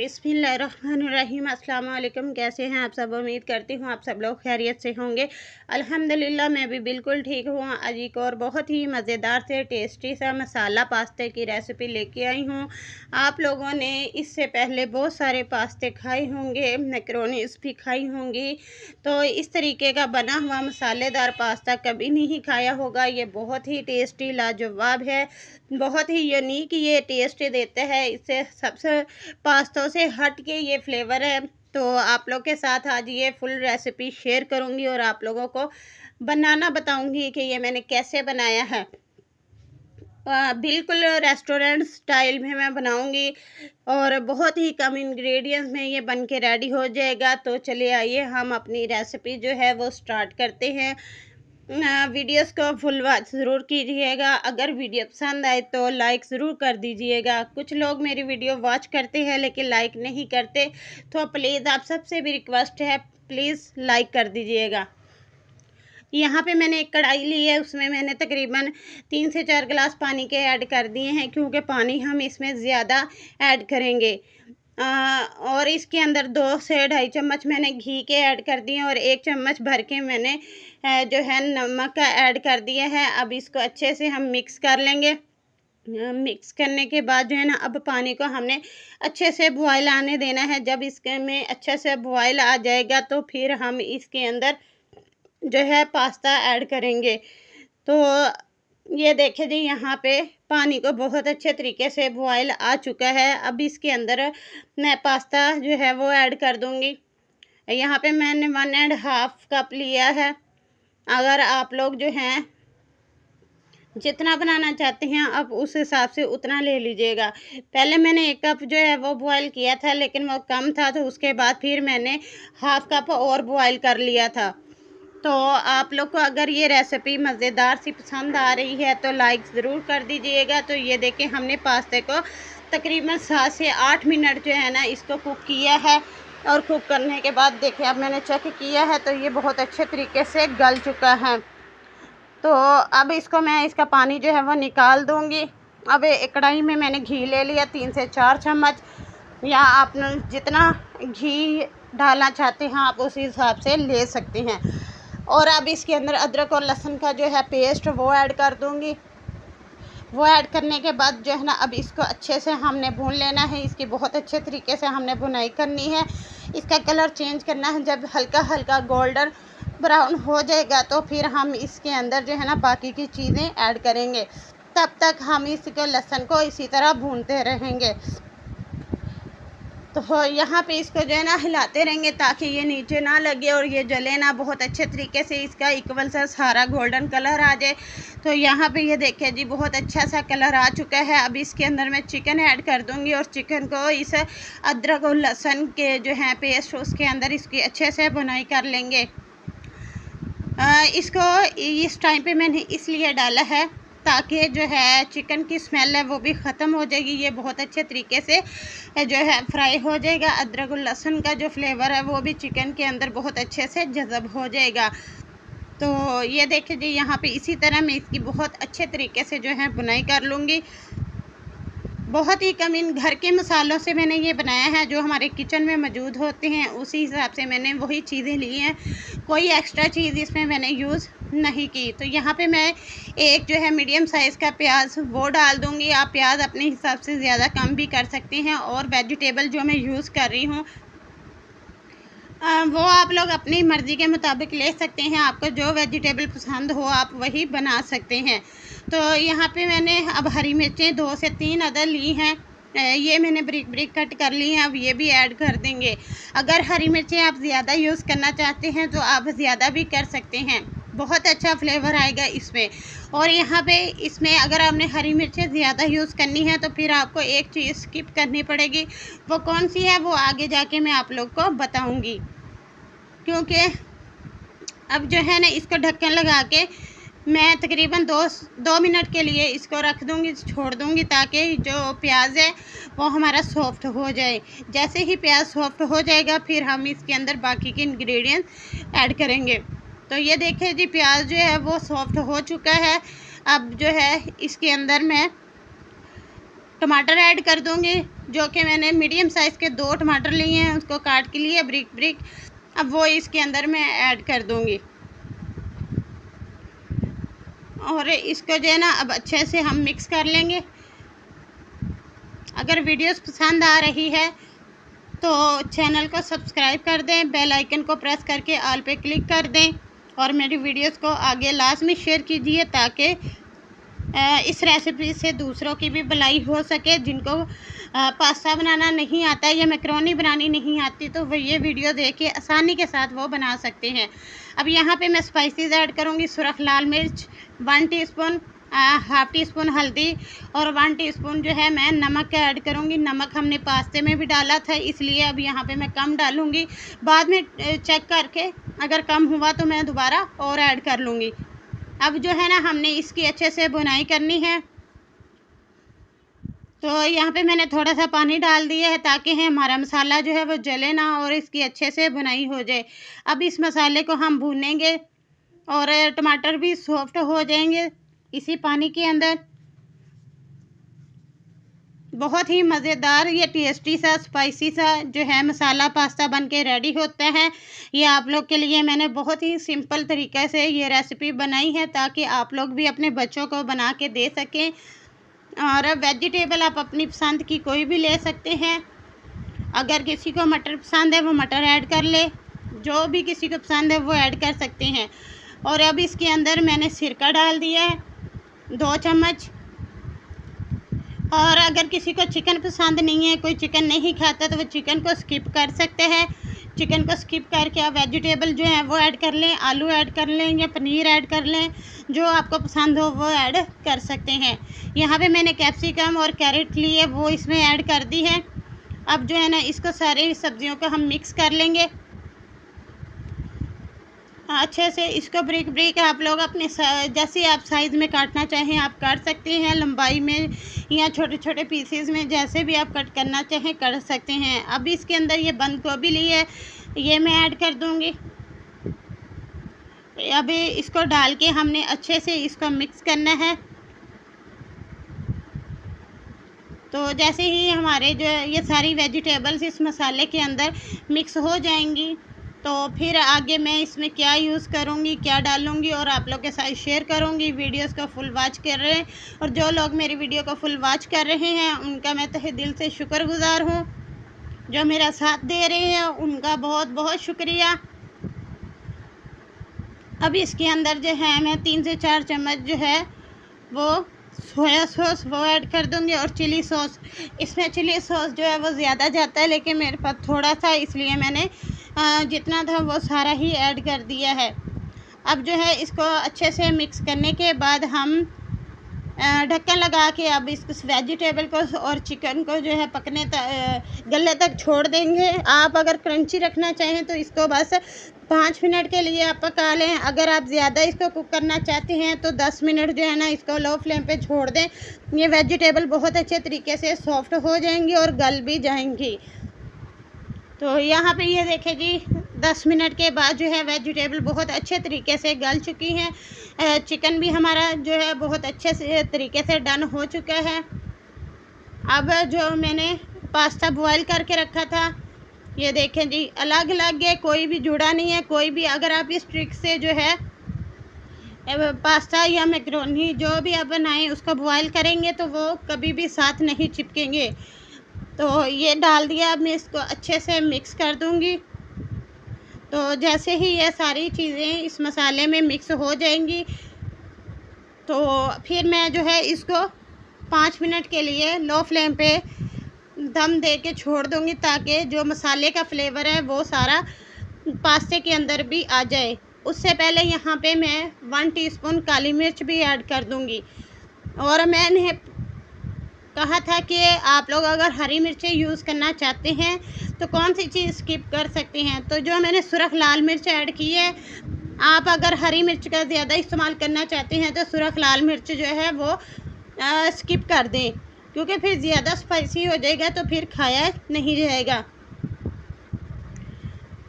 बिस्मिल्लाहिर्रहमानिर्रहीम। अस्सलाम वालेकुम। कैसे हैं आप सब? उम्मीद करती हूँ आप सब लोग खैरियत से होंगे। अल्हम्दुलिल्लाह मैं भी बिल्कुल ठीक हूँ। आज एक और बहुत ही मज़ेदार से टेस्टी सा मसाला पास्ते की रेसिपी लेके आई हूँ। आप लोगों ने इससे पहले बहुत सारे पास्ते खाए होंगे, मैकरोनीज़ भी खाई होंगी, तो इस तरीके का बना हुआ मसालेदार पास्ता कभी नहीं खाया होगा। ये बहुत ही टेस्टी लाजवाब है, बहुत ही यूनिक ये टेस्ट देता है। इससे सबसे पास्तों से हट के ये फ्लेवर है। तो आप लोग के साथ आज ये फुल रेसिपी शेयर करूंगी और आप लोगों को बनाना बताऊंगी कि ये मैंने कैसे बनाया है। बिल्कुल रेस्टोरेंट स्टाइल में मैं बनाऊंगी और बहुत ही कम इंग्रेडिएंट्स में ये बन के रेडी हो जाएगा। तो चलिए आइए हम अपनी रेसिपी जो है वो स्टार्ट करते हैं। वीडियोस को फुल वॉच ज़रूर कीजिएगा। अगर वीडियो पसंद आए तो लाइक ज़रूर कर दीजिएगा। कुछ लोग मेरी वीडियो वॉच करते हैं लेकिन लाइक नहीं करते, तो प्लीज़ आप सबसे भी रिक्वेस्ट है, प्लीज़ लाइक कर दीजिएगा। यहाँ पे मैंने एक कढ़ाई ली है, उसमें मैंने तकरीबन 3 से 4 गिलास पानी के ऐड कर दिए हैं, क्योंकि पानी हम इसमें ज़्यादा ऐड करेंगे। और इसके अंदर 2 से 2.5 चम्मच मैंने घी के ऐड कर दिए और 1 चम्मच भर के मैंने जो है नमक का ऐड कर दिया है। अब इसको अच्छे से हम मिक्स कर लेंगे। मिक्स करने के बाद जो है ना, अब पानी को हमने अच्छे से बॉयल आने देना है। जब इसके में अच्छे से बॉयल आ जाएगा तो फिर हम इसके अंदर जो है पास्ता ऐड करेंगे। तो ये देखिए जी, यहाँ पे पानी को बहुत अच्छे तरीके से बॉयल आ चुका है। अब इसके अंदर मैं पास्ता जो है वो ऐड कर दूँगी। यहाँ पे मैंने 1.5 कप लिया है। अगर आप लोग जो हैं जितना बनाना चाहते हैं आप उस हिसाब से उतना ले लीजिएगा। पहले मैंने 1 कप जो है वो बॉयल किया था, लेकिन वो कम था, तो उसके बाद फिर मैंने 1/2 कप और बॉयल कर लिया था। तो आप लोग को अगर ये रेसिपी मज़ेदार सी पसंद आ रही है तो लाइक ज़रूर कर दीजिएगा। तो ये देखें, हमने पास्ते को तकरीबन 7 से 8 मिनट जो है ना इसको कुक किया है। और कुक करने के बाद देखिए, अब मैंने चेक किया है तो ये बहुत अच्छे तरीके से गल चुका है। तो अब इसको मैं इसका पानी जो है वो निकाल दूँगी। अब एक कढ़ाई में मैंने घी ले लिया 3 से 4 चम्मच, या आप जितना घी डालना चाहते हैं आप उस हिसाब से ले सकते हैं। और अब इसके अंदर अदरक और लहसुन का जो है पेस्ट वो ऐड कर दूँगी। वो ऐड करने के बाद जो है ना, अब इसको अच्छे से हमने भून लेना है। इसकी बहुत अच्छे तरीके से हमने भुनाई करनी है। इसका कलर चेंज करना है। जब हल्का हल्का गोल्डन ब्राउन हो जाएगा तो फिर हम इसके अंदर जो है ना बाकी की चीज़ें ऐड करेंगे। तब तक हम इसको लहसुन को इसी तरह भूनते रहेंगे। तो यहाँ पे इसको जो है ना हिलाते रहेंगे ताकि ये नीचे ना लगे और ये जले ना। बहुत अच्छे तरीके से इसका इक्वल सा सारा गोल्डन कलर आ जाए। तो यहाँ पे ये देखिए जी, बहुत अच्छा सा कलर आ चुका है। अब इसके अंदर मैं चिकन ऐड कर दूँगी और चिकन को इस अदरक और लहसुन के जो है पेस्ट उसके अंदर इसकी अच्छे से भुनाई कर लेंगे। इसको इस टाइम पे मैंने इसलिए डाला है ताकि जो है चिकन की स्मेल है वो भी ख़त्म हो जाएगी। ये बहुत अच्छे तरीके से जो है फ्राई हो जाएगा। अदरक और लहसुन का जो फ्लेवर है वो भी चिकन के अंदर बहुत अच्छे से जज़ब हो जाएगा। तो ये देखिए जी, यहाँ पे इसी तरह मैं इसकी बहुत अच्छे तरीके से जो है बुनाई कर लूँगी। बहुत ही कम इन घर के मसालों से मैंने ये बनाया है, जो हमारे किचन में मौजूद होते हैं उसी हिसाब से मैंने वही चीज़ें ली हैं। कोई एक्स्ट्रा चीज़ इसमें मैंने यूज़ नहीं की। तो यहाँ पे मैं एक जो है मीडियम साइज़ का प्याज वो डाल दूँगी। आप प्याज अपने हिसाब से ज़्यादा कम भी कर सकते हैं। और वेजिटेबल जो मैं यूज़ कर रही हूँ वो आप लोग अपनी मर्ज़ी के मुताबिक ले सकते हैं। आपको जो वेजिटेबल पसंद हो आप वही बना सकते हैं। तो यहाँ पे मैंने अब हरी मिर्चें 2 से 3 अदर ली हैं। ये मैंने ब्रिक ब्रिक कट कर ली हैं। अब ये भी ऐड कर देंगे। अगर हरी मिर्चें आप ज़्यादा यूज़ करना चाहते हैं तो आप ज़्यादा भी कर सकते हैं। बहुत अच्छा फ्लेवर आएगा इसमें। और यहाँ पे इसमें अगर आपने हरी मिर्चें ज़्यादा यूज़ करनी है तो फिर आपको एक चीज़ स्किप करनी पड़ेगी। वो कौन सी है वो आगे जाके मैं आप लोग को बताऊँगी। क्योंकि अब जो है ना इसको ढक्कन लगा के मैं तकरीबन 2 मिनट के लिए इसको रख दूँगी, छोड़ दूँगी, ताकि जो प्याज है वो हमारा सॉफ्ट हो जाए। जैसे ही प्याज सॉफ्ट हो जाएगा फिर हम इसके अंदर बाकी के इंग्रेडिएंट्स ऐड करेंगे। तो ये देखिए जी, प्याज जो है वो सॉफ्ट हो चुका है। अब जो है इसके अंदर मैं टमाटर ऐड कर दूँगी। जो कि मैंने मीडियम साइज़ के 2 टमाटर लिए हैं, उसको काट के लिए ब्रिक ब्रिक। अब वो इसके अंदर मैं ऐड कर दूँगी और इसको जो है ना अब अच्छे से हम मिक्स कर लेंगे। अगर वीडियोस पसंद आ रही है तो चैनल को सब्सक्राइब कर दें, बेल आइकन को प्रेस करके ऑल पे क्लिक कर दें और मेरी वीडियोस को आगे लाजमी शेयर कीजिए ताकि इस रेसिपी से दूसरों की भी भलाई हो सके। जिनको पास्ता बनाना नहीं आता या मैकरोनी बनानी नहीं आती तो वो ये वीडियो देख के आसानी के साथ वो बना सकते हैं। अब यहाँ पे मैं स्पाइसेस ऐड करूँगी। सुरख लाल मिर्च 1 टीस्पून, हाफ़ टी स्पून हल्दी और 1 टीस्पून जो है मैं नमक ऐड करूँगी। नमक हमने पास्ते में भी डाला था, इसलिए अब यहाँ पे मैं कम डालूँगी। बाद में चेक करके अगर कम हुआ तो मैं दोबारा और ऐड कर लूँगी। अब जो है ना हमने इसकी अच्छे से बुनाई करनी है। तो यहाँ पे मैंने थोड़ा सा पानी डाल दिया है ताकि हमारा मसाला जो है वो जले ना और इसकी अच्छे से बुनाई हो जाए। अब इस मसाले को हम भूनेंगे और टमाटर भी सॉफ्ट हो जाएंगे इसी पानी के अंदर। बहुत ही मज़ेदार ये टेस्टी सा स्पाइसी सा जो है मसाला पास्ता बन के रेडी होता है। ये आप लोग के लिए मैंने बहुत ही सिंपल तरीक़े से ये रेसिपी बनाई है ताकि आप लोग भी अपने बच्चों को बना के दे सकें। और वेजिटेबल आप अपनी पसंद की कोई भी ले सकते हैं। अगर किसी को मटर पसंद है वो मटर ऐड कर ले, जो भी किसी को पसंद है वो ऐड कर सकते हैं। और अब इसके अंदर मैंने सिरका डाल दिया है 2 चम्मच। और अगर किसी को चिकन पसंद नहीं है, कोई चिकन नहीं खाता तो वो चिकन को स्किप कर सकते हैं। चिकन को स्किप करके आप वेजिटेबल जो है वो ऐड कर लें, आलू ऐड कर लें या पनीर ऐड कर लें, जो आपको पसंद हो वो ऐड कर सकते हैं। यहाँ पे मैंने कैप्सिकम और कैरेट लिए वो इसमें ऐड कर दी है। अब जो है ना इसको सारी सब्जियों को हम मिक्स कर लेंगे अच्छे से। इसको ब्रिक ब्रिक आप लोग अपने जैसे आप साइज़ में काटना चाहें आप काट सकते हैं, लंबाई में या छोटे छोटे पीसेस में, जैसे भी आप कट करना चाहें कर सकते हैं। अब इसके अंदर ये बंद गोभी ली है, ये मैं ऐड कर दूंगी। अभी इसको डाल के हमने अच्छे से इसको मिक्स करना है। तो जैसे ही हमारे जो ये सारी वेजिटेबल्स इस मसाले के अंदर मिक्स हो जाएंगी तो फिर आगे मैं इसमें क्या यूज़ करूँगी, क्या डालूँगी और आप लोग के साथ शेयर करूँगी। वीडियोस को फुल वॉच कर रहे हैं और जो लोग मेरी वीडियो को फुल वॉच कर रहे हैं उनका मैं तहे दिल से शुक्रगुज़ार हूँ। जो मेरा साथ दे रहे हैं उनका बहुत बहुत शुक्रिया। अब इसके अंदर जो है मैं 3 से 4 चम्मच जो है वो सोया सॉस वो ऐड कर दूँगी और चिली सॉस। इसमें चिली सॉस जो है वो ज़्यादा जाता है, लेकिन मेरे पास थोड़ा सा, इसलिए मैंने जितना था वो सारा ही ऐड कर दिया है। अब जो है इसको अच्छे से मिक्स करने के बाद हम ढक्कन लगा के अब इस वेजिटेबल को और चिकन को जो है पकने गलने तक छोड़ देंगे। आप अगर क्रंची रखना चाहें तो इसको बस 5 मिनट के लिए आप पका लें। अगर आप ज़्यादा इसको कुक करना चाहते हैं तो 10 मिनट जो है ना इसको लो फ्लेम पे छोड़ दें। ये वेजिटेबल बहुत अच्छे तरीके से सॉफ्ट हो जाएंगी और गल भी जाएंगी। तो यहाँ पे ये देखें जी 10 मिनट के बाद जो है वेजिटेबल बहुत अच्छे तरीके से गल चुकी हैं। चिकन भी हमारा जो है बहुत अच्छे से तरीके से डन हो चुका है। अब जो मैंने पास्ता बॉयल करके रखा था ये देखें जी अलग अलग है, कोई भी जुड़ा नहीं है कोई भी। अगर आप इस ट्रिक से जो है पास्ता या मैकरोनी जो भी आप बनाएं उसको बॉयल करेंगे तो वो कभी भी साथ नहीं चिपकेंगे। तो ये डाल दिया। अब मैं इसको अच्छे से मिक्स कर दूंगी। तो जैसे ही ये सारी चीज़ें इस मसाले में मिक्स हो जाएंगी तो फिर मैं जो है इसको 5 मिनट के लिए लो फ्लेम पे दम दे के छोड़ दूंगी ताकि जो मसाले का फ्लेवर है वो सारा पास्ते के अंदर भी आ जाए। उससे पहले यहाँ पे मैं 1 टीस्पून काली मिर्च भी ऐड कर दूंगी। और मैंने कहा था कि आप लोग अगर हरी मिर्चें यूज़ करना चाहते हैं तो कौन सी चीज़ स्किप कर सकते हैं। तो जो मैंने सुरख लाल मिर्च ऐड की है, आप अगर हरी मिर्च का ज़्यादा इस्तेमाल करना चाहते हैं तो सुरख लाल मिर्च जो है वो स्किप कर दें, क्योंकि फिर ज़्यादा स्पाइसी हो जाएगा तो फिर खाया नहीं जाएगा।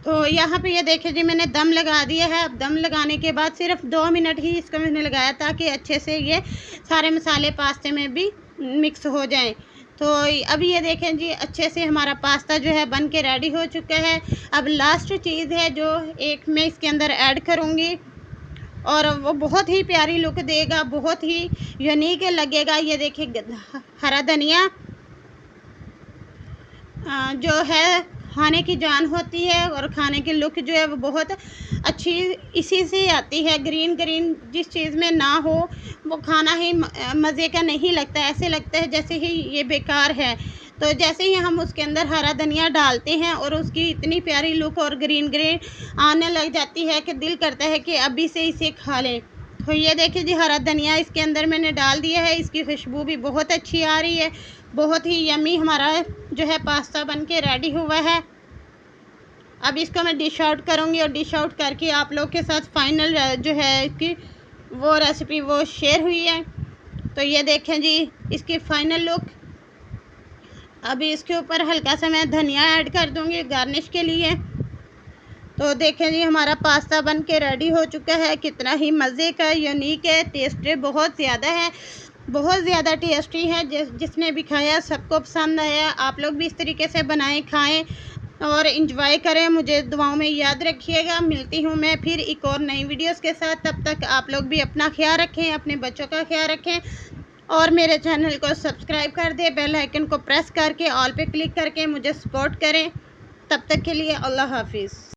तो यहाँ पे ये देखें जी मैंने दम लगा दिया है। अब दम लगाने के बाद सिर्फ 2 मिनट ही इसको मैंने लगाया ताकि अच्छे से ये सारे मसाले पास्ते में भी मिक्स हो जाएं। तो अब ये देखें जी, अच्छे से हमारा पास्ता जो है बन के रेडी हो चुका है। अब लास्ट चीज़ है जो एक मैं इसके अंदर ऐड करूँगी और वो बहुत ही प्यारी लुक देगा, बहुत ही यूनिक लगेगा। ये देखिए हरा धनिया जो है खाने की जान होती है और खाने की लुक जो है वो बहुत अच्छी इसी से आती है। ग्रीन ग्रीन जिस चीज़ में ना हो वो खाना ही मज़े का नहीं लगता, ऐसे लगता है जैसे ही ये बेकार है। तो जैसे ही हम उसके अंदर हरा धनिया डालते हैं और उसकी इतनी प्यारी लुक और ग्रीन ग्रीन आने लग जाती है कि दिल करता है कि अभी से इसे खा लें। तो ये देखिए जी, हरा धनिया इसके अंदर मैंने डाल दिया है, इसकी खुशबू भी बहुत अच्छी आ रही है। बहुत ही यमी हमारा जो है पास्ता बन के रेडी हुआ है। अब इसको मैं डिश आउट करूँगी और डिश आउट करके आप लोग के साथ फाइनल जो है इसकी वो रेसिपी वो शेयर हुई है। तो ये देखें जी इसकी फाइनल लुक। अभी इसके ऊपर हल्का सा मैं धनिया ऐड कर दूँगी गार्निश के लिए। तो देखें जी, हमारा पास्ता बन के रेडी हो चुका है। कितना ही मज़े का, यूनिक है, टेस्टी बहुत ज़्यादा है, बहुत ज़्यादा टेस्टी है। जिसने भी खाया सबको पसंद आया। आप लोग भी इस तरीके से बनाएं, खाएं और इंजॉय करें। मुझे दुआओं में याद रखिएगा। मिलती हूँ मैं फिर एक और नई वीडियोस के साथ। तब तक आप लोग भी अपना ख्याल रखें, अपने बच्चों का ख्याल रखें और मेरे चैनल को सब्सक्राइब कर दें। बेल आइकन को प्रेस करके ऑल पे क्लिक करके मुझे सपोर्ट करें। तब तक के लिए अल्लाह हाफिज़।